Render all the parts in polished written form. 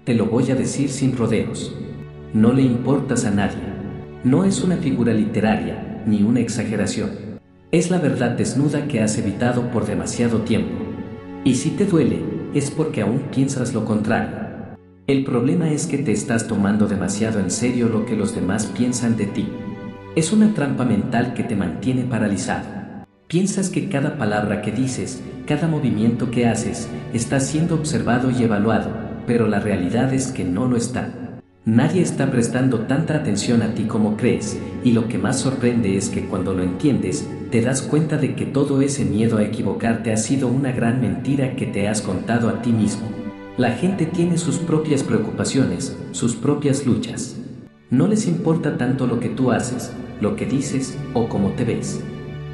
Te lo voy a decir sin rodeos. No le importas a nadie. No es una figura literaria, ni una exageración. Es la verdad desnuda que has evitado por demasiado tiempo. Y si te duele, es porque aún piensas lo contrario. El problema es que te estás tomando demasiado en serio lo que los demás piensan de ti. Es una trampa mental que te mantiene paralizado. Piensas que cada palabra que dices, cada movimiento que haces, está siendo observado y evaluado, pero la realidad es que no lo está. Nadie está prestando tanta atención a ti como crees, y lo que más sorprende es que cuando lo entiendes, te das cuenta de que todo ese miedo a equivocarte ha sido una gran mentira que te has contado a ti mismo. La gente tiene sus propias preocupaciones, sus propias luchas. No les importa tanto lo que tú haces, lo que dices o cómo te ves.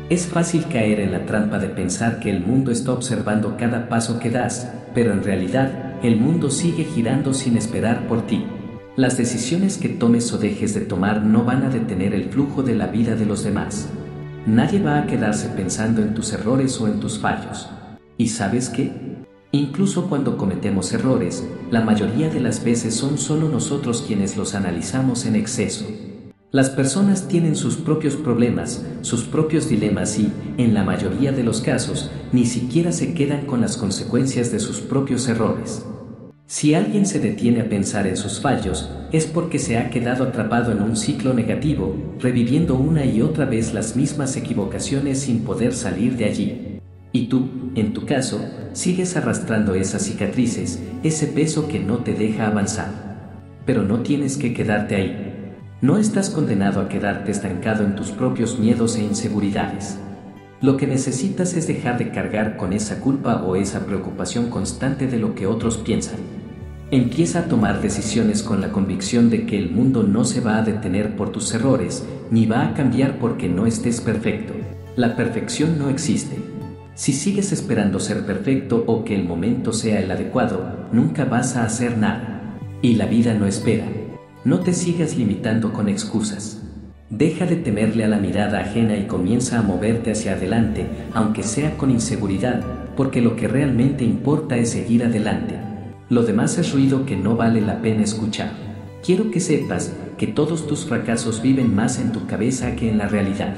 Es fácil caer en la trampa de pensar que el mundo está observando cada paso que das, pero en realidad, el mundo sigue girando sin esperar por ti. Las decisiones que tomes o dejes de tomar no van a detener el flujo de la vida de los demás. Nadie va a quedarse pensando en tus errores o en tus fallos. ¿Y sabes qué? Incluso cuando cometemos errores, la mayoría de las veces son solo nosotros quienes los analizamos en exceso. Las personas tienen sus propios problemas, sus propios dilemas y, en la mayoría de los casos, ni siquiera se quedan con las consecuencias de sus propios errores. Si alguien se detiene a pensar en sus fallos, es porque se ha quedado atrapado en un ciclo negativo, reviviendo una y otra vez las mismas equivocaciones sin poder salir de allí. Y tú, en tu caso, sigues arrastrando esas cicatrices, ese peso que no te deja avanzar. Pero no tienes que quedarte ahí. No estás condenado a quedarte estancado en tus propios miedos e inseguridades. Lo que necesitas es dejar de cargar con esa culpa o esa preocupación constante de lo que otros piensan. Empieza a tomar decisiones con la convicción de que el mundo no se va a detener por tus errores, ni va a cambiar porque no estés perfecto. La perfección no existe. Si sigues esperando ser perfecto o que el momento sea el adecuado, nunca vas a hacer nada. Y la vida no espera. No te sigas limitando con excusas. Deja de temerle a la mirada ajena y comienza a moverte hacia adelante, aunque sea con inseguridad, porque lo que realmente importa es seguir adelante. Lo demás es ruido que no vale la pena escuchar. Quiero que sepas que todos tus fracasos viven más en tu cabeza que en la realidad.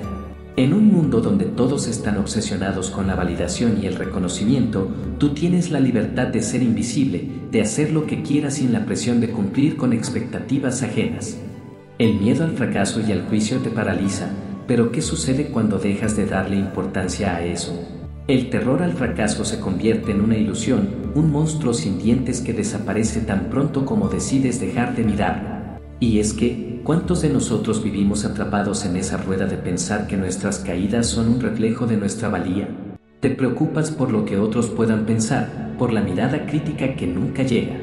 En un mundo donde todos están obsesionados con la validación y el reconocimiento, tú tienes la libertad de ser invisible, de hacer lo que quieras sin la presión de cumplir con expectativas ajenas. El miedo al fracaso y al juicio te paraliza, pero ¿qué sucede cuando dejas de darle importancia a eso? El terror al fracaso se convierte en una ilusión, un monstruo sin dientes que desaparece tan pronto como decides dejar de mirarlo. Y es que, ¿cuántos de nosotros vivimos atrapados en esa rueda de pensar que nuestras caídas son un reflejo de nuestra valía? Te preocupas por lo que otros puedan pensar, por la mirada crítica que nunca llega.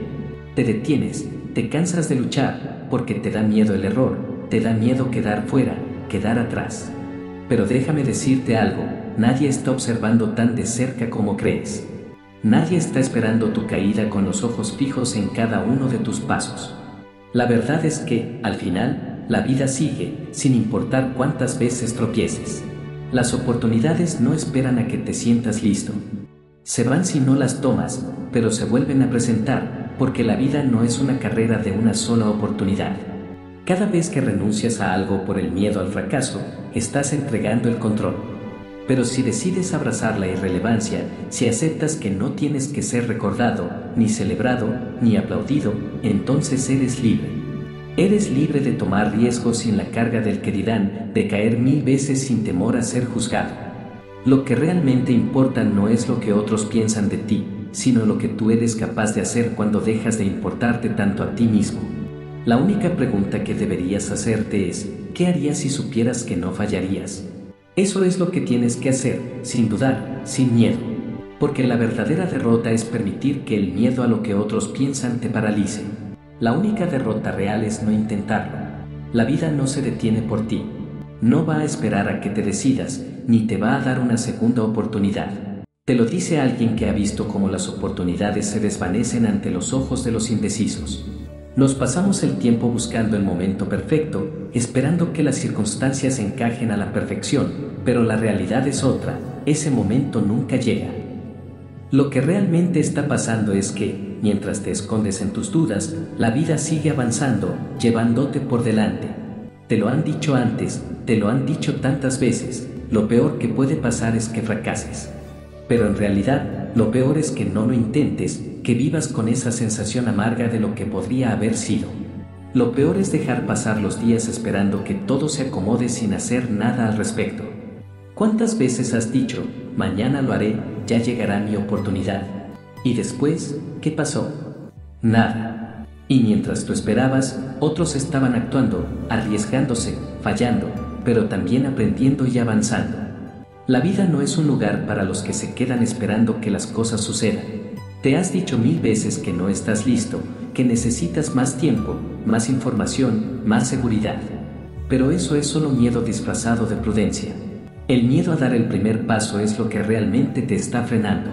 Te detienes, te cansas de luchar, porque te da miedo el error, te da miedo quedar fuera, quedar atrás. Pero déjame decirte algo, nadie está observando tan de cerca como crees. Nadie está esperando tu caída con los ojos fijos en cada uno de tus pasos. La verdad es que, al final, la vida sigue, sin importar cuántas veces tropieces. Las oportunidades no esperan a que te sientas listo. Se van si no las tomas, pero se vuelven a presentar, porque la vida no es una carrera de una sola oportunidad. Cada vez que renuncias a algo por el miedo al fracaso, estás entregando el control. Pero si decides abrazar la irrelevancia, si aceptas que no tienes que ser recordado, ni celebrado, ni aplaudido, entonces eres libre. Eres libre de tomar riesgos sin la carga del que dirán, de caer 1000 veces sin temor a ser juzgado. Lo que realmente importa no es lo que otros piensan de ti, sino lo que tú eres capaz de hacer cuando dejas de importarte tanto a ti mismo. La única pregunta que deberías hacerte es, ¿qué harías si supieras que no fallarías? Eso es lo que tienes que hacer, sin dudar, sin miedo. Porque la verdadera derrota es permitir que el miedo a lo que otros piensan te paralice. La única derrota real es no intentarlo. La vida no se detiene por ti. No va a esperar a que te decidas, ni te va a dar una segunda oportunidad. Te lo dice alguien que ha visto cómo las oportunidades se desvanecen ante los ojos de los indecisos. Nos pasamos el tiempo buscando el momento perfecto, esperando que las circunstancias encajen a la perfección, pero la realidad es otra, ese momento nunca llega. Lo que realmente está pasando es que, mientras te escondes en tus dudas, la vida sigue avanzando, llevándote por delante. Te lo han dicho antes, te lo han dicho tantas veces, lo peor que puede pasar es que fracases. Pero en realidad, lo peor es que no lo intentes, que vivas con esa sensación amarga de lo que podría haber sido. Lo peor es dejar pasar los días esperando que todo se acomode sin hacer nada al respecto. ¿Cuántas veces has dicho, mañana lo haré, ya llegará mi oportunidad? Y después, ¿qué pasó? Nada. Y mientras tú esperabas, otros estaban actuando, arriesgándose, fallando, pero también aprendiendo y avanzando. La vida no es un lugar para los que se quedan esperando que las cosas sucedan. Te has dicho 1000 veces que no estás listo, que necesitas más tiempo, más información, más seguridad. Pero eso es solo miedo disfrazado de prudencia. El miedo a dar el primer paso es lo que realmente te está frenando.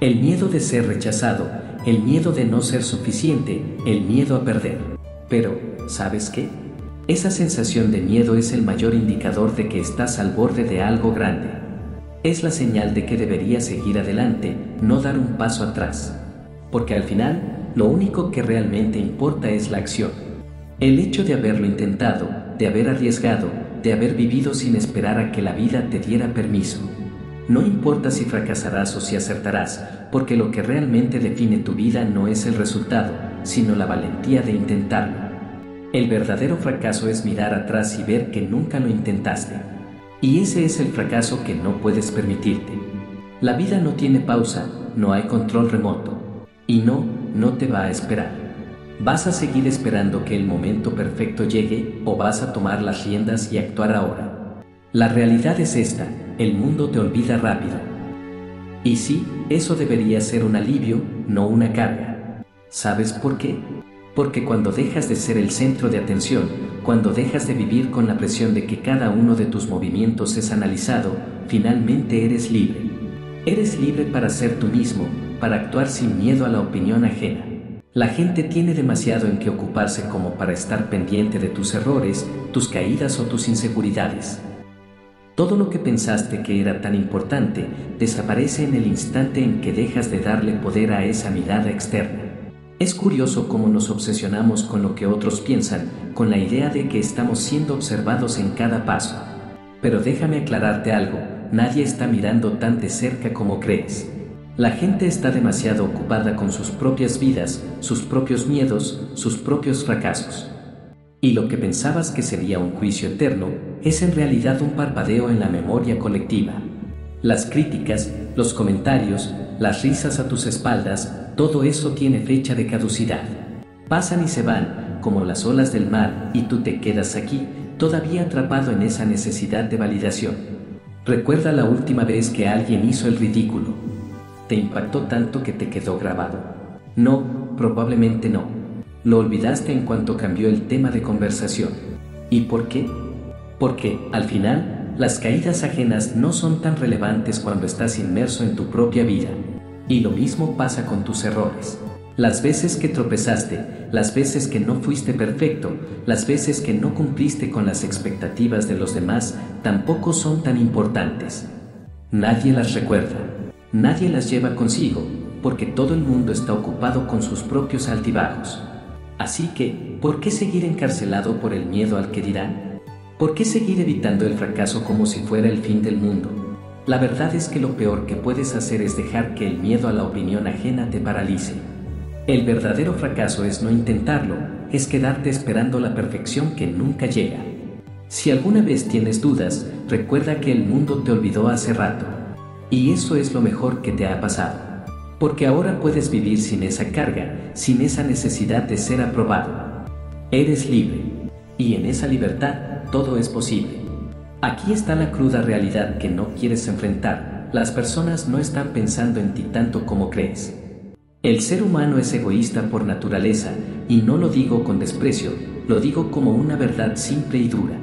El miedo de ser rechazado, el miedo de no ser suficiente, el miedo a perder. Pero, ¿sabes qué? Esa sensación de miedo es el mayor indicador de que estás al borde de algo grande. Es la señal de que deberías seguir adelante, no dar un paso atrás. Porque al final, lo único que realmente importa es la acción. El hecho de haberlo intentado, de haber arriesgado, de haber vivido sin esperar a que la vida te diera permiso. No importa si fracasarás o si acertarás, porque lo que realmente define tu vida no es el resultado, sino la valentía de intentarlo. El verdadero fracaso es mirar atrás y ver que nunca lo intentaste. Y ese es el fracaso que no puedes permitirte. La vida no tiene pausa, no hay control remoto. Y no te va a esperar. ¿Vas a seguir esperando que el momento perfecto llegue o vas a tomar las riendas y actuar ahora? La realidad es esta, el mundo te olvida rápido. Y sí, eso debería ser un alivio, no una carga. ¿Sabes por qué? Porque cuando dejas de ser el centro de atención, cuando dejas de vivir con la presión de que cada uno de tus movimientos es analizado, finalmente eres libre. Eres libre para ser tú mismo, para actuar sin miedo a la opinión ajena. La gente tiene demasiado en qué ocuparse como para estar pendiente de tus errores, tus caídas o tus inseguridades. Todo lo que pensaste que era tan importante desaparece en el instante en que dejas de darle poder a esa mirada externa. Es curioso cómo nos obsesionamos con lo que otros piensan, con la idea de que estamos siendo observados en cada paso. Pero déjame aclararte algo, nadie está mirando tan de cerca como crees. La gente está demasiado ocupada con sus propias vidas, sus propios miedos, sus propios fracasos. Y lo que pensabas que sería un juicio eterno, es en realidad un parpadeo en la memoria colectiva. Las críticas, los comentarios, las risas a tus espaldas, todo eso tiene fecha de caducidad. Pasan y se van, como las olas del mar, y tú te quedas aquí, todavía atrapado en esa necesidad de validación. Recuerda la última vez que alguien hizo el ridículo. ¿Te impactó tanto que te quedó grabado? No, probablemente no. Lo olvidaste en cuanto cambió el tema de conversación. ¿Y por qué? Porque, al final, las caídas ajenas no son tan relevantes cuando estás inmerso en tu propia vida. Y lo mismo pasa con tus errores. Las veces que tropezaste, las veces que no fuiste perfecto, las veces que no cumpliste con las expectativas de los demás, tampoco son tan importantes. Nadie las recuerda. Nadie las lleva consigo, porque todo el mundo está ocupado con sus propios altibajos. Así que, ¿por qué seguir encarcelado por el miedo al que dirán? ¿Por qué seguir evitando el fracaso como si fuera el fin del mundo? La verdad es que lo peor que puedes hacer es dejar que el miedo a la opinión ajena te paralice. El verdadero fracaso es no intentarlo, es quedarte esperando la perfección que nunca llega. Si alguna vez tienes dudas, recuerda que el mundo te olvidó hace rato. Y eso es lo mejor que te ha pasado. Porque ahora puedes vivir sin esa carga, sin esa necesidad de ser aprobado. Eres libre. Y en esa libertad, todo es posible. Aquí está la cruda realidad que no quieres enfrentar. Las personas no están pensando en ti tanto como crees. El ser humano es egoísta por naturaleza, y no lo digo con desprecio, lo digo como una verdad simple y dura.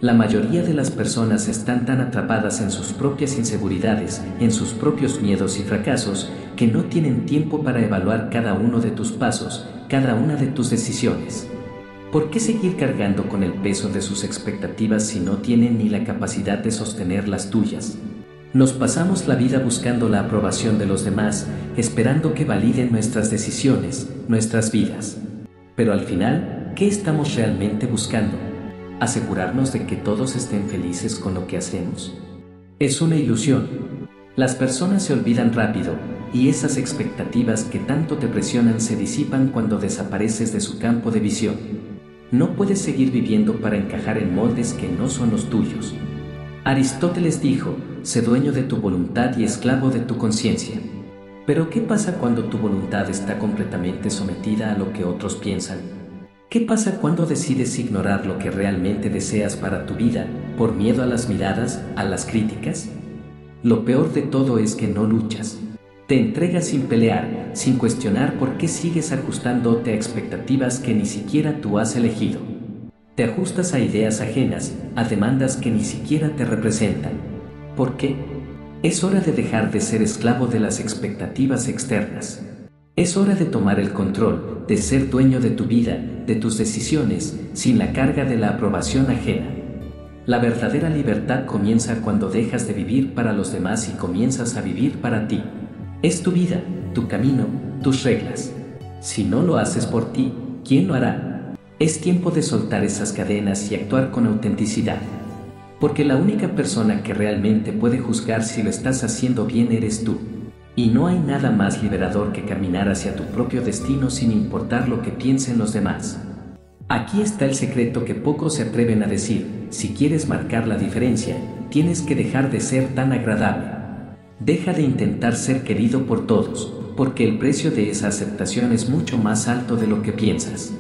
La mayoría de las personas están tan atrapadas en sus propias inseguridades, en sus propios miedos y fracasos, que no tienen tiempo para evaluar cada uno de tus pasos, cada una de tus decisiones. ¿Por qué seguir cargando con el peso de sus expectativas si no tienen ni la capacidad de sostener las tuyas? Nos pasamos la vida buscando la aprobación de los demás, esperando que validen nuestras decisiones, nuestras vidas. Pero al final, ¿qué estamos realmente buscando? ¿Asegurarnos de que todos estén felices con lo que hacemos? Es una ilusión. Las personas se olvidan rápido, y esas expectativas que tanto te presionan se disipan cuando desapareces de su campo de visión. No puedes seguir viviendo para encajar en moldes que no son los tuyos. Aristóteles dijo: sé dueño de tu voluntad y esclavo de tu conciencia. Pero ¿qué pasa cuando tu voluntad está completamente sometida a lo que otros piensan? ¿Qué pasa cuando decides ignorar lo que realmente deseas para tu vida, por miedo a las miradas, a las críticas? Lo peor de todo es que no luchas. Te entregas sin pelear, sin cuestionar por qué sigues ajustándote a expectativas que ni siquiera tú has elegido. Te ajustas a ideas ajenas, a demandas que ni siquiera te representan. ¿Por qué? Es hora de dejar de ser esclavo de las expectativas externas. Es hora de tomar el control, de ser dueño de tu vida, de tus decisiones, sin la carga de la aprobación ajena. La verdadera libertad comienza cuando dejas de vivir para los demás y comienzas a vivir para ti. Es tu vida, tu camino, tus reglas. Si no lo haces por ti, ¿quién lo hará? Es tiempo de soltar esas cadenas y actuar con autenticidad. Porque la única persona que realmente puede juzgar si lo estás haciendo bien eres tú. Y no hay nada más liberador que caminar hacia tu propio destino sin importar lo que piensen los demás. Aquí está el secreto que pocos se atreven a decir: si quieres marcar la diferencia, tienes que dejar de ser tan agradable. Deja de intentar ser querido por todos, porque el precio de esa aceptación es mucho más alto de lo que piensas.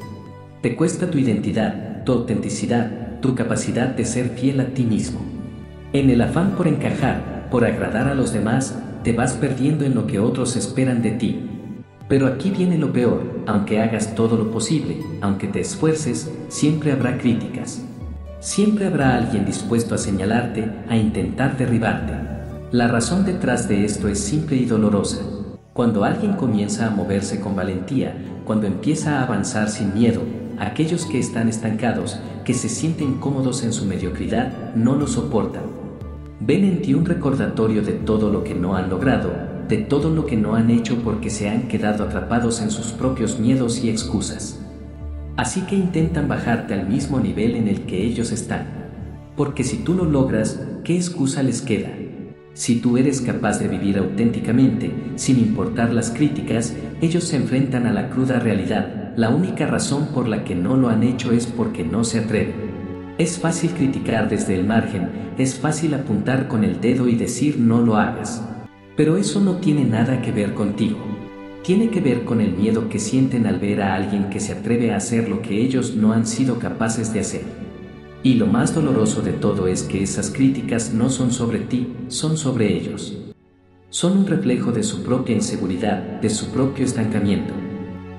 Te cuesta tu identidad, tu autenticidad, tu capacidad de ser fiel a ti mismo. En el afán por encajar, por agradar a los demás, te vas perdiendo en lo que otros esperan de ti. Pero aquí viene lo peor: aunque hagas todo lo posible, aunque te esfuerces, siempre habrá críticas. Siempre habrá alguien dispuesto a señalarte, a intentar derribarte. La razón detrás de esto es simple y dolorosa. Cuando alguien comienza a moverse con valentía, cuando empieza a avanzar sin miedo, aquellos que están estancados, que se sienten cómodos en su mediocridad, no lo soportan. Ven en ti un recordatorio de todo lo que no han logrado, de todo lo que no han hecho porque se han quedado atrapados en sus propios miedos y excusas. Así que intentan bajarte al mismo nivel en el que ellos están. Porque si tú lo logras, ¿qué excusa les queda? Si tú eres capaz de vivir auténticamente, sin importar las críticas, ellos se enfrentan a la cruda realidad. La única razón por la que no lo han hecho es porque no se atreven. Es fácil criticar desde el margen, es fácil apuntar con el dedo y decir no lo hagas. Pero eso no tiene nada que ver contigo. Tiene que ver con el miedo que sienten al ver a alguien que se atreve a hacer lo que ellos no han sido capaces de hacer. Y lo más doloroso de todo es que esas críticas no son sobre ti, son sobre ellos. Son un reflejo de su propia inseguridad, de su propio estancamiento.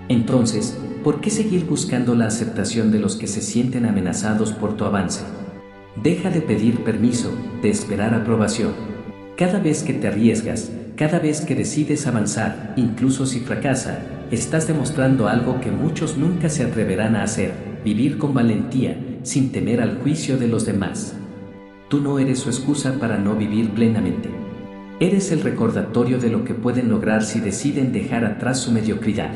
Entonces, ¿por qué seguir buscando la aceptación de los que se sienten amenazados por tu avance? Deja de pedir permiso, de esperar aprobación. Cada vez que te arriesgas, cada vez que decides avanzar, incluso si fracasa, estás demostrando algo que muchos nunca se atreverán a hacer: vivir con valentía, sin temer al juicio de los demás. Tú no eres su excusa para no vivir plenamente. Eres el recordatorio de lo que pueden lograr si deciden dejar atrás su mediocridad.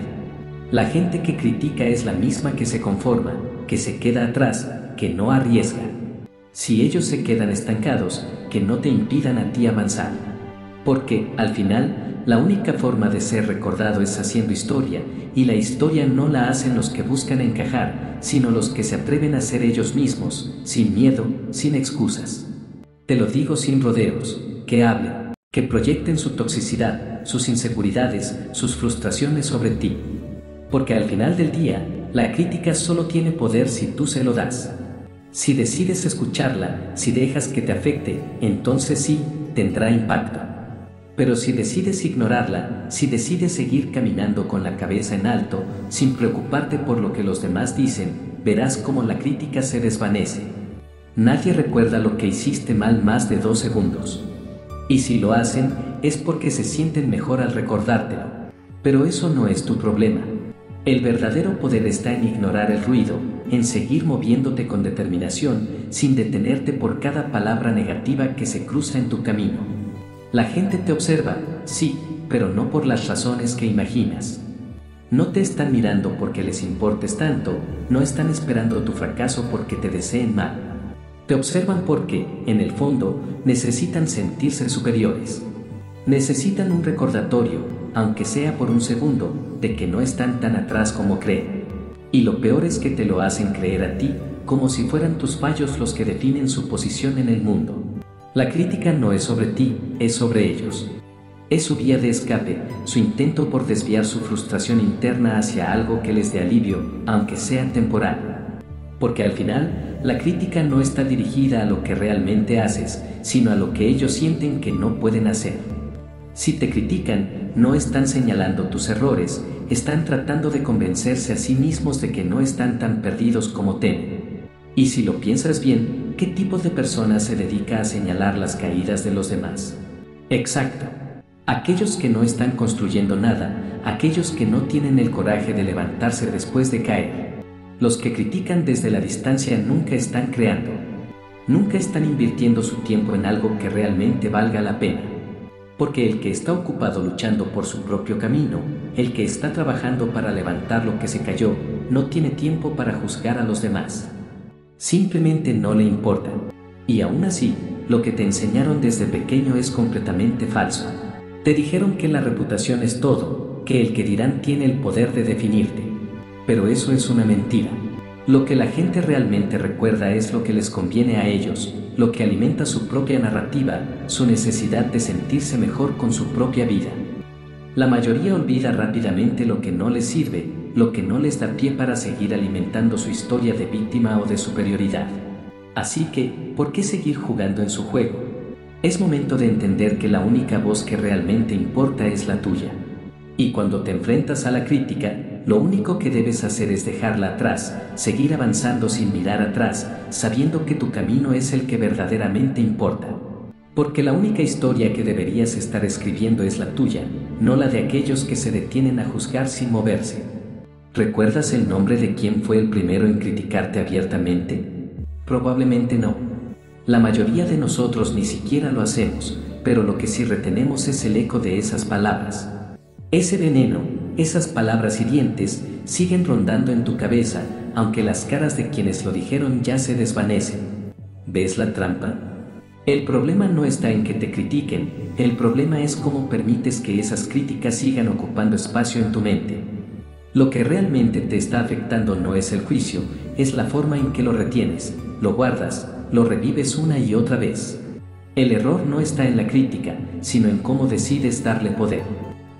La gente que critica es la misma que se conforma, que se queda atrás, que no arriesga. Si ellos se quedan estancados, que no te impidan a ti avanzar. Porque, al final, la única forma de ser recordado es haciendo historia, y la historia no la hacen los que buscan encajar, sino los que se atreven a ser ellos mismos, sin miedo, sin excusas. Te lo digo sin rodeos: que hablen, que proyecten su toxicidad, sus inseguridades, sus frustraciones sobre ti. Porque al final del día, la crítica solo tiene poder si tú se lo das. Si decides escucharla, si dejas que te afecte, entonces sí, tendrá impacto. Pero si decides ignorarla, si decides seguir caminando con la cabeza en alto, sin preocuparte por lo que los demás dicen, verás cómo la crítica se desvanece. Nadie recuerda lo que hiciste mal más de 2 segundos. Y si lo hacen, es porque se sienten mejor al recordártelo. Pero eso no es tu problema. El verdadero poder está en ignorar el ruido, en seguir moviéndote con determinación, sin detenerte por cada palabra negativa que se cruza en tu camino. La gente te observa, sí, pero no por las razones que imaginas. No te están mirando porque les importes tanto, no están esperando tu fracaso porque te deseen mal. Te observan porque, en el fondo, necesitan sentirse superiores. Necesitan un recordatorio, aunque sea por un segundo, de que no están tan atrás como creen. Y lo peor es que te lo hacen creer a ti, como si fueran tus fallos los que definen su posición en el mundo. La crítica no es sobre ti, es sobre ellos. Es su vía de escape, su intento por desviar su frustración interna hacia algo que les dé alivio, aunque sea temporal. Porque al final, la crítica no está dirigida a lo que realmente haces, sino a lo que ellos sienten que no pueden hacer. Si te critican, no están señalando tus errores, están tratando de convencerse a sí mismos de que no están tan perdidos como temen. Y si lo piensas bien, ¿qué tipo de persona se dedica a señalar las caídas de los demás? Exacto. Aquellos que no están construyendo nada, aquellos que no tienen el coraje de levantarse después de caer. Los que critican desde la distancia nunca están creando. Nunca están invirtiendo su tiempo en algo que realmente valga la pena. Porque el que está ocupado luchando por su propio camino, el que está trabajando para levantar lo que se cayó, no tiene tiempo para juzgar a los demás. Simplemente no le importa. Y aún así, lo que te enseñaron desde pequeño es completamente falso. Te dijeron que la reputación es todo, que el que dirán tiene el poder de definirte. Pero eso es una mentira. Lo que la gente realmente recuerda es lo que les conviene a ellos, lo que alimenta su propia narrativa, su necesidad de sentirse mejor con su propia vida. La mayoría olvida rápidamente lo que no les sirve, lo que no les da pie para seguir alimentando su historia de víctima o de superioridad. Así que, ¿por qué seguir jugando en su juego? Es momento de entender que la única voz que realmente importa es la tuya. Y cuando te enfrentas a la crítica, lo único que debes hacer es dejarla atrás, seguir avanzando sin mirar atrás, sabiendo que tu camino es el que verdaderamente importa. Porque la única historia que deberías estar escribiendo es la tuya, no la de aquellos que se detienen a juzgar sin moverse. ¿Recuerdas el nombre de quién fue el primero en criticarte abiertamente? Probablemente no. La mayoría de nosotros ni siquiera lo hacemos, pero lo que sí retenemos es el eco de esas palabras. Ese veneno, esas palabras hirientes, siguen rondando en tu cabeza, aunque las caras de quienes lo dijeron ya se desvanecen. ¿Ves la trampa? El problema no está en que te critiquen, el problema es cómo permites que esas críticas sigan ocupando espacio en tu mente. Lo que realmente te está afectando no es el juicio, es la forma en que lo retienes, lo guardas, lo revives una y otra vez. El error no está en la crítica, sino en cómo decides darle poder.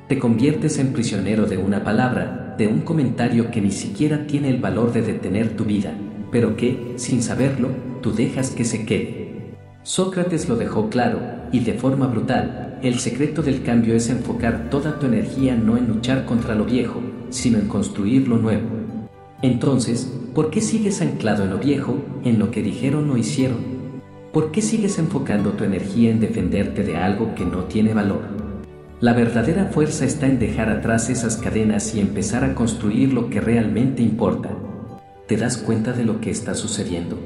Te conviertes en prisionero de una palabra, de un comentario que ni siquiera tiene el valor de detener tu vida, pero que, sin saberlo, tú dejas que se quede. Sócrates lo dejó claro, y de forma brutal, el secreto del cambio es enfocar toda tu energía no en luchar contra lo viejo, sino en construir lo nuevo. Entonces, ¿por qué sigues anclado en lo viejo, en lo que dijeron o hicieron? ¿Por qué sigues enfocando tu energía en defenderte de algo que no tiene valor? La verdadera fuerza está en dejar atrás esas cadenas y empezar a construir lo que realmente importa. ¿Te das cuenta de lo que está sucediendo?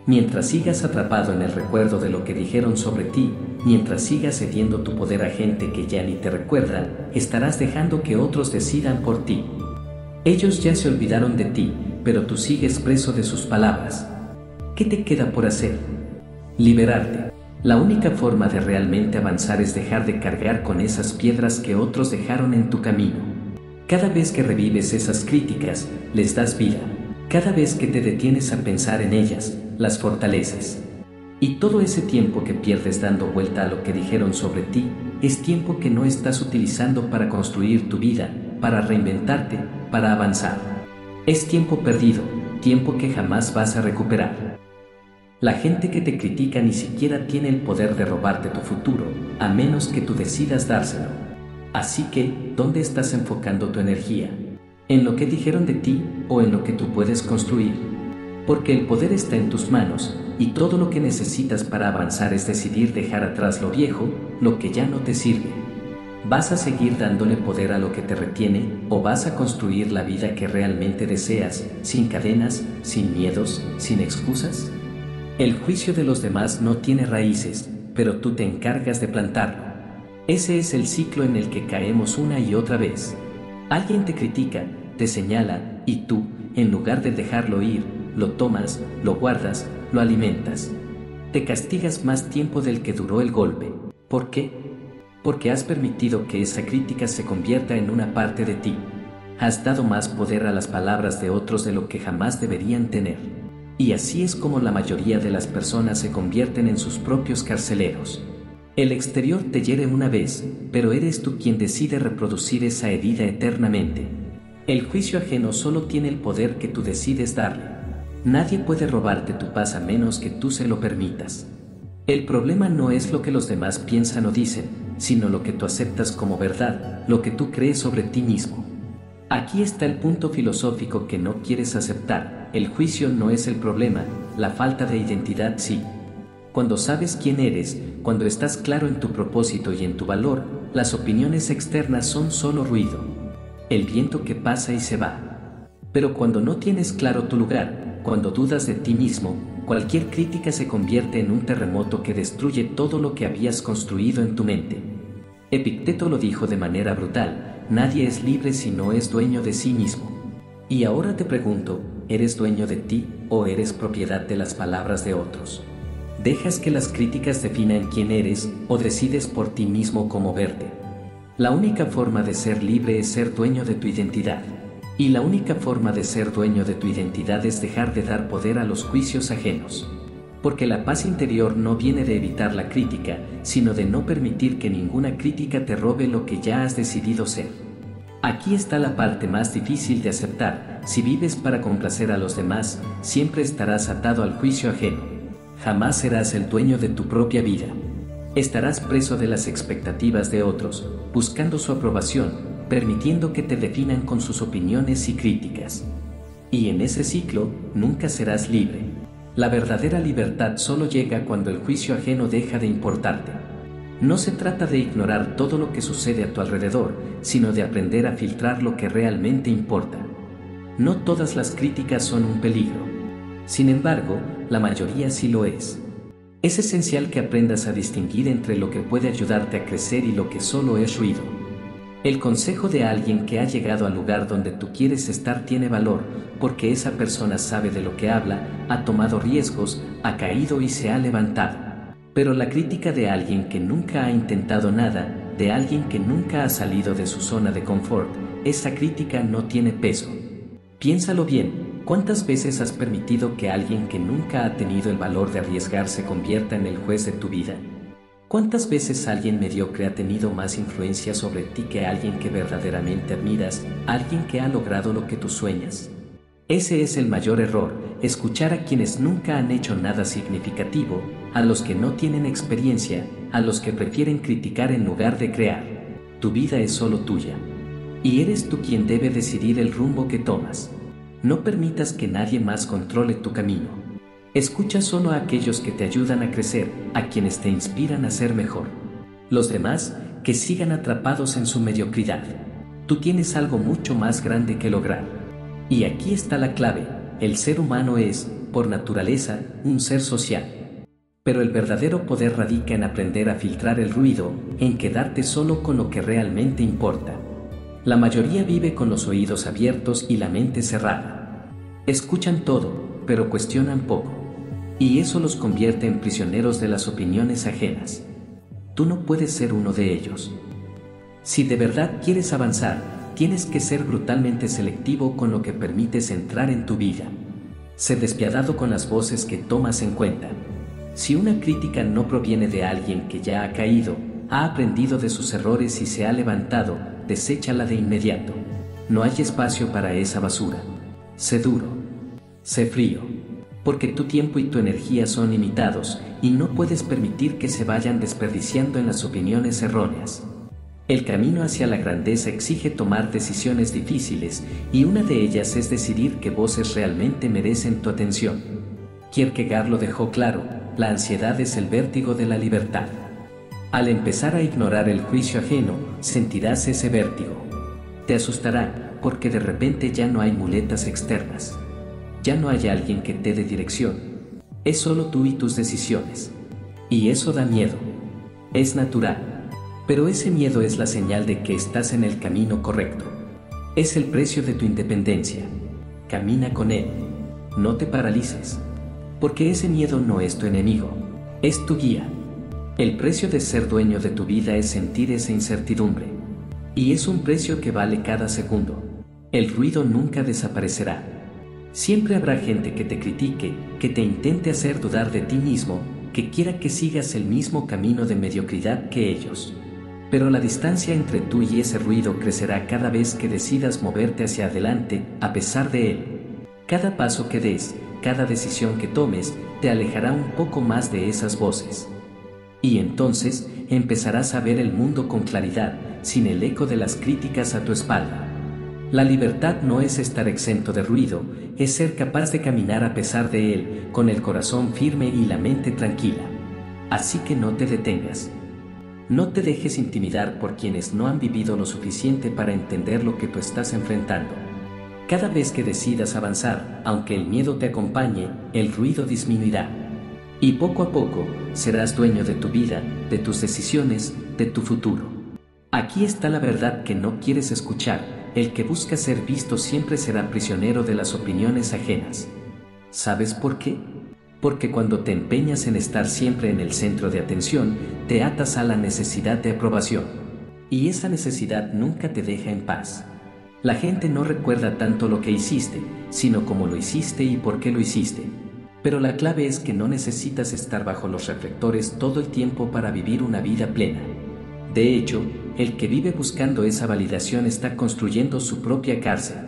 Mientras sigas atrapado en el recuerdo de lo que dijeron sobre ti, mientras sigas cediendo tu poder a gente que ya ni te recuerda, estarás dejando que otros decidan por ti. Ellos ya se olvidaron de ti, pero tú sigues preso de sus palabras. ¿Qué te queda por hacer? Liberarte. La única forma de realmente avanzar es dejar de cargar con esas piedras que otros dejaron en tu camino. Cada vez que revives esas críticas, les das vida. Cada vez que te detienes a pensar en ellas, las fortaleces. Y todo ese tiempo que pierdes dando vuelta a lo que dijeron sobre ti, es tiempo que no estás utilizando para construir tu vida, para reinventarte, para avanzar. Es tiempo perdido, tiempo que jamás vas a recuperar. La gente que te critica ni siquiera tiene el poder de robarte tu futuro, a menos que tú decidas dárselo. Así que, ¿dónde estás enfocando tu energía? ¿En lo que dijeron de ti o en lo que tú puedes construir? Porque el poder está en tus manos, y todo lo que necesitas para avanzar es decidir dejar atrás lo viejo, lo que ya no te sirve. ¿Vas a seguir dándole poder a lo que te retiene, o vas a construir la vida que realmente deseas, sin cadenas, sin miedos, sin excusas? El juicio de los demás no tiene raíces, pero tú te encargas de plantarlo. Ese es el ciclo en el que caemos una y otra vez. Alguien te critica, te señala, y tú, en lugar de dejarlo ir, lo tomas, lo guardas, lo alimentas. Te castigas más tiempo del que duró el golpe. ¿Por qué? Porque has permitido que esa crítica se convierta en una parte de ti. Has dado más poder a las palabras de otros de lo que jamás deberían tener. Y así es como la mayoría de las personas se convierten en sus propios carceleros. El exterior te hiere una vez, pero eres tú quien decide reproducir esa herida eternamente. El juicio ajeno solo tiene el poder que tú decides darle. Nadie puede robarte tu paz a menos que tú se lo permitas. El problema no es lo que los demás piensan o dicen, sino lo que tú aceptas como verdad, lo que tú crees sobre ti mismo. Aquí está el punto filosófico que no quieres aceptar. El juicio no es el problema, la falta de identidad sí. Cuando sabes quién eres, cuando estás claro en tu propósito y en tu valor, las opiniones externas son solo ruido. El viento que pasa y se va. Pero cuando no tienes claro tu lugar, cuando dudas de ti mismo, cualquier crítica se convierte en un terremoto que destruye todo lo que habías construido en tu mente. Epicteto lo dijo de manera brutal: nadie es libre si no es dueño de sí mismo. Y ahora te pregunto, ¿eres dueño de ti o eres propiedad de las palabras de otros? ¿Dejas que las críticas definan quién eres o decides por ti mismo cómo verte? La única forma de ser libre es ser dueño de tu identidad. Y la única forma de ser dueño de tu identidad es dejar de dar poder a los juicios ajenos. Porque la paz interior no viene de evitar la crítica, sino de no permitir que ninguna crítica te robe lo que ya has decidido ser. Aquí está la parte más difícil de aceptar: si vives para complacer a los demás, siempre estarás atado al juicio ajeno. Jamás serás el dueño de tu propia vida. Estarás preso de las expectativas de otros, buscando su aprobación, permitiendo que te definan con sus opiniones y críticas. Y en ese ciclo, nunca serás libre. La verdadera libertad solo llega cuando el juicio ajeno deja de importarte. No se trata de ignorar todo lo que sucede a tu alrededor, sino de aprender a filtrar lo que realmente importa. No todas las críticas son un peligro. Sin embargo, la mayoría sí lo es. Es esencial que aprendas a distinguir entre lo que puede ayudarte a crecer y lo que solo es ruido. El consejo de alguien que ha llegado al lugar donde tú quieres estar tiene valor, porque esa persona sabe de lo que habla, ha tomado riesgos, ha caído y se ha levantado. Pero la crítica de alguien que nunca ha intentado nada, de alguien que nunca ha salido de su zona de confort, esa crítica no tiene peso. Piénsalo bien. ¿Cuántas veces has permitido que alguien que nunca ha tenido el valor de arriesgar se convierta en el juez de tu vida? ¿Cuántas veces alguien mediocre ha tenido más influencia sobre ti que alguien que verdaderamente admiras, alguien que ha logrado lo que tú sueñas? Ese es el mayor error: escuchar a quienes nunca han hecho nada significativo, a los que no tienen experiencia, a los que prefieren criticar en lugar de crear. Tu vida es solo tuya. Y eres tú quien debe decidir el rumbo que tomas. No permitas que nadie más controle tu camino. Escucha solo a aquellos que te ayudan a crecer, a quienes te inspiran a ser mejor. Los demás, que sigan atrapados en su mediocridad. Tú tienes algo mucho más grande que lograr. Y aquí está la clave: el ser humano es, por naturaleza, un ser social. Pero el verdadero poder radica en aprender a filtrar el ruido, en quedarte solo con lo que realmente importa. La mayoría vive con los oídos abiertos y la mente cerrada. Escuchan todo, pero cuestionan poco. Y eso los convierte en prisioneros de las opiniones ajenas. Tú no puedes ser uno de ellos. Si de verdad quieres avanzar, tienes que ser brutalmente selectivo con lo que permites entrar en tu vida. Sé despiadado con las voces que tomas en cuenta. Si una crítica no proviene de alguien que ya ha caído, ha aprendido de sus errores y se ha levantado, deséchala de inmediato. No hay espacio para esa basura. Sé duro. Sé frío. Porque tu tiempo y tu energía son limitados, y no puedes permitir que se vayan desperdiciando en las opiniones erróneas. El camino hacia la grandeza exige tomar decisiones difíciles, y una de ellas es decidir qué voces realmente merecen tu atención. Kierkegaard lo dejó claro: la ansiedad es el vértigo de la libertad. Al empezar a ignorar el juicio ajeno, sentirás ese vértigo. Te asustará, porque de repente ya no hay muletas externas. Ya no hay alguien que te dé dirección. Es solo tú y tus decisiones. Y eso da miedo. Es natural. Pero ese miedo es la señal de que estás en el camino correcto. Es el precio de tu independencia. Camina con él. No te paralices. Porque ese miedo no es tu enemigo, es tu guía. El precio de ser dueño de tu vida es sentir esa incertidumbre. Y es un precio que vale cada segundo. El ruido nunca desaparecerá. Siempre habrá gente que te critique, que te intente hacer dudar de ti mismo, que quiera que sigas el mismo camino de mediocridad que ellos. Pero la distancia entre tú y ese ruido crecerá cada vez que decidas moverte hacia adelante, a pesar de él. Cada paso que des, cada decisión que tomes, te alejará un poco más de esas voces. Y entonces, empezarás a ver el mundo con claridad, sin el eco de las críticas a tu espalda. La libertad no es estar exento de ruido, es ser capaz de caminar a pesar de él, con el corazón firme y la mente tranquila. Así que no te detengas. No te dejes intimidar por quienes no han vivido lo suficiente para entender lo que tú estás enfrentando. Cada vez que decidas avanzar, aunque el miedo te acompañe, el ruido disminuirá. Y poco a poco, serás dueño de tu vida, de tus decisiones, de tu futuro. Aquí está la verdad que no quieres escuchar: el que busca ser visto siempre será prisionero de las opiniones ajenas. ¿Sabes por qué? Porque cuando te empeñas en estar siempre en el centro de atención, te atas a la necesidad de aprobación. Y esa necesidad nunca te deja en paz. La gente no recuerda tanto lo que hiciste, sino cómo lo hiciste y por qué lo hiciste. Pero la clave es que no necesitas estar bajo los reflectores todo el tiempo para vivir una vida plena. De hecho, el que vive buscando esa validación está construyendo su propia cárcel.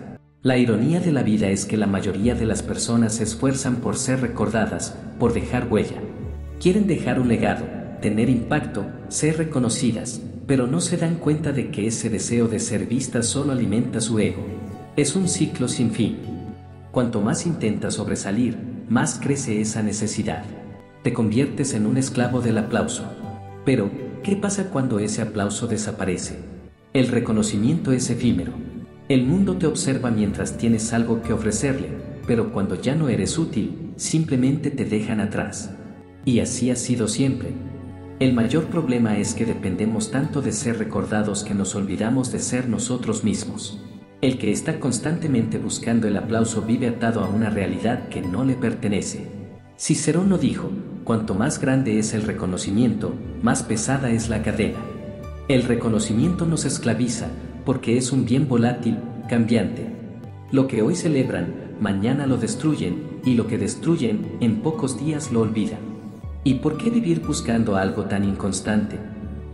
La ironía de la vida es que la mayoría de las personas se esfuerzan por ser recordadas, por dejar huella. Quieren dejar un legado, tener impacto, ser reconocidas, pero no se dan cuenta de que ese deseo de ser vistas solo alimenta su ego. Es un ciclo sin fin. Cuanto más intentas sobresalir, más crece esa necesidad. Te conviertes en un esclavo del aplauso. Pero, ¿qué pasa cuando ese aplauso desaparece? El reconocimiento es efímero. El mundo te observa mientras tienes algo que ofrecerle, pero cuando ya no eres útil, simplemente te dejan atrás. Y así ha sido siempre. El mayor problema es que dependemos tanto de ser recordados que nos olvidamos de ser nosotros mismos. El que está constantemente buscando el aplauso vive atado a una realidad que no le pertenece. Cicerón lo dijo: cuanto más grande es el reconocimiento, más pesada es la cadena. El reconocimiento nos esclaviza, porque es un bien volátil, cambiante. Lo que hoy celebran, mañana lo destruyen, y lo que destruyen, en pocos días lo olvidan. ¿Y por qué vivir buscando algo tan inconstante?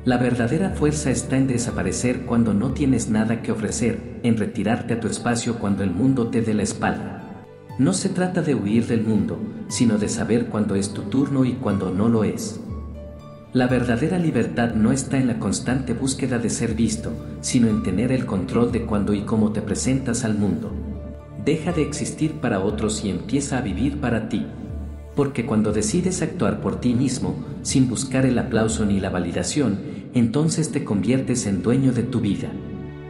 La verdadera fuerza está en desaparecer cuando no tienes nada que ofrecer, en retirarte a tu espacio cuando el mundo te dé la espalda. No se trata de huir del mundo, sino de saber cuándo es tu turno y cuándo no lo es. La verdadera libertad no está en la constante búsqueda de ser visto, sino en tener el control de cuándo y cómo te presentas al mundo. Deja de existir para otros y empieza a vivir para ti. Porque cuando decides actuar por ti mismo, sin buscar el aplauso ni la validación, entonces te conviertes en dueño de tu vida.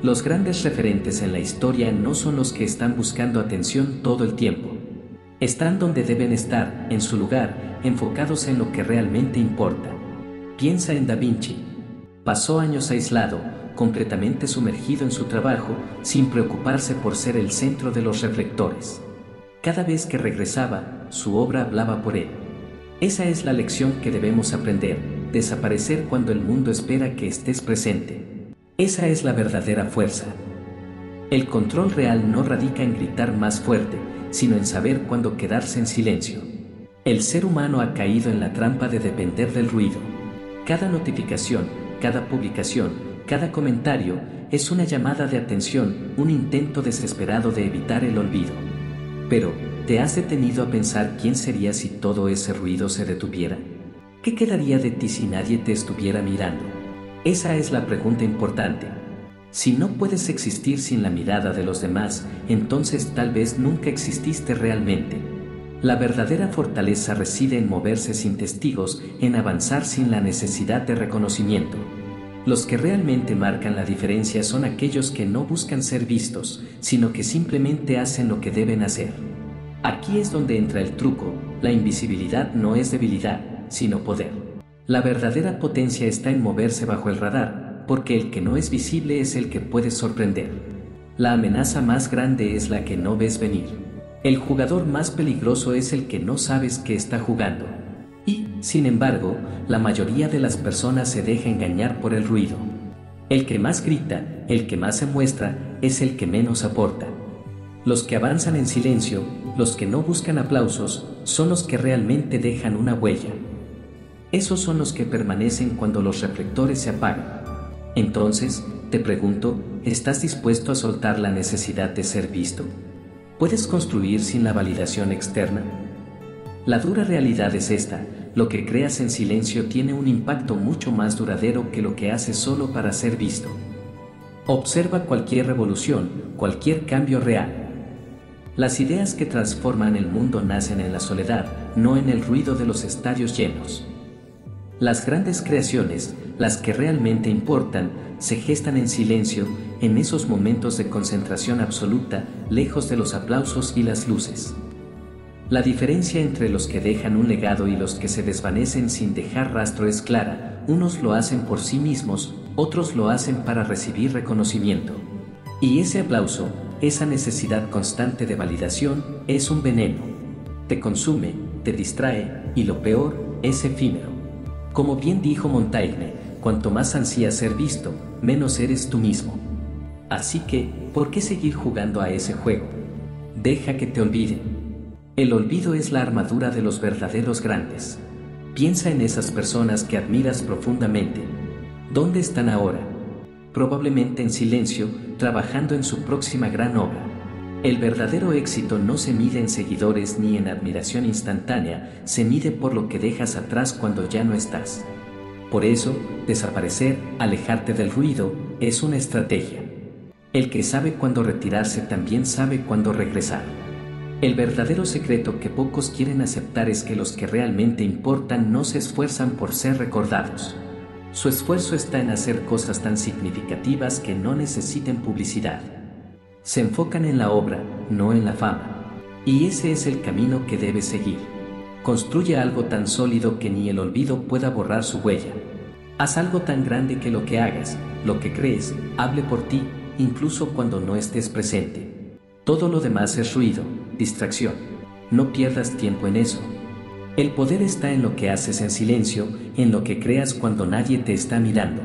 Los grandes referentes en la historia no son los que están buscando atención todo el tiempo. Están donde deben estar, en su lugar, enfocados en lo que realmente importa. Piensa en Da Vinci. Pasó años aislado, completamente sumergido en su trabajo, sin preocuparse por ser el centro de los reflectores. Cada vez que regresaba, su obra hablaba por él. Esa es la lección que debemos aprender: desaparecer cuando el mundo espera que estés presente. Esa es la verdadera fuerza. El control real no radica en gritar más fuerte, sino en saber cuándo quedarse en silencio. El ser humano ha caído en la trampa de depender del ruido. Cada notificación, cada publicación, cada comentario es una llamada de atención, un intento desesperado de evitar el olvido. Pero, ¿te has detenido a pensar quién serías si todo ese ruido se detuviera? ¿Qué quedaría de ti si nadie te estuviera mirando? Esa es la pregunta importante. Si no puedes existir sin la mirada de los demás, entonces tal vez nunca exististe realmente. La verdadera fortaleza reside en moverse sin testigos, en avanzar sin la necesidad de reconocimiento. Los que realmente marcan la diferencia son aquellos que no buscan ser vistos, sino que simplemente hacen lo que deben hacer. Aquí es donde entra el truco: la invisibilidad no es debilidad, sino poder. La verdadera potencia está en moverse bajo el radar, porque el que no es visible es el que puede sorprender. La amenaza más grande es la que no ves venir. El jugador más peligroso es el que no sabes que está jugando. Y, sin embargo, la mayoría de las personas se deja engañar por el ruido. El que más grita, el que más se muestra, es el que menos aporta. Los que avanzan en silencio, los que no buscan aplausos, son los que realmente dejan una huella. Esos son los que permanecen cuando los reflectores se apagan. Entonces, te pregunto, ¿estás dispuesto a soltar la necesidad de ser visto? ¿Puedes construir sin la validación externa? La dura realidad es esta: lo que creas en silencio tiene un impacto mucho más duradero que lo que haces solo para ser visto. Observa cualquier revolución, cualquier cambio real. Las ideas que transforman el mundo nacen en la soledad, no en el ruido de los estadios llenos. Las grandes creaciones, las que realmente importan, se gestan en silencio, en esos momentos de concentración absoluta, lejos de los aplausos y las luces. La diferencia entre los que dejan un legado y los que se desvanecen sin dejar rastro es clara: unos lo hacen por sí mismos, otros lo hacen para recibir reconocimiento. Y ese aplauso, esa necesidad constante de validación, es un veneno. Te consume, te distrae, y lo peor, es efímero. Como bien dijo Montaigne, cuanto más ansías ser visto, menos eres tú mismo. Así que, ¿por qué seguir jugando a ese juego? Deja que te olviden. El olvido es la armadura de los verdaderos grandes. Piensa en esas personas que admiras profundamente. ¿Dónde están ahora? Probablemente en silencio, trabajando en su próxima gran obra. El verdadero éxito no se mide en seguidores ni en admiración instantánea, se mide por lo que dejas atrás cuando ya no estás. Por eso, desaparecer, alejarte del ruido, es una estrategia. El que sabe cuándo retirarse también sabe cuándo regresar. El verdadero secreto que pocos quieren aceptar es que los que realmente importan no se esfuerzan por ser recordados. Su esfuerzo está en hacer cosas tan significativas que no necesiten publicidad. Se enfocan en la obra, no en la fama. Y ese es el camino que debes seguir. Construye algo tan sólido que ni el olvido pueda borrar su huella. Haz algo tan grande que lo que hagas, lo que crees, hable por ti, incluso cuando no estés presente. Todo lo demás es ruido, distracción. No pierdas tiempo en eso. El poder está en lo que haces en silencio, en lo que creas cuando nadie te está mirando.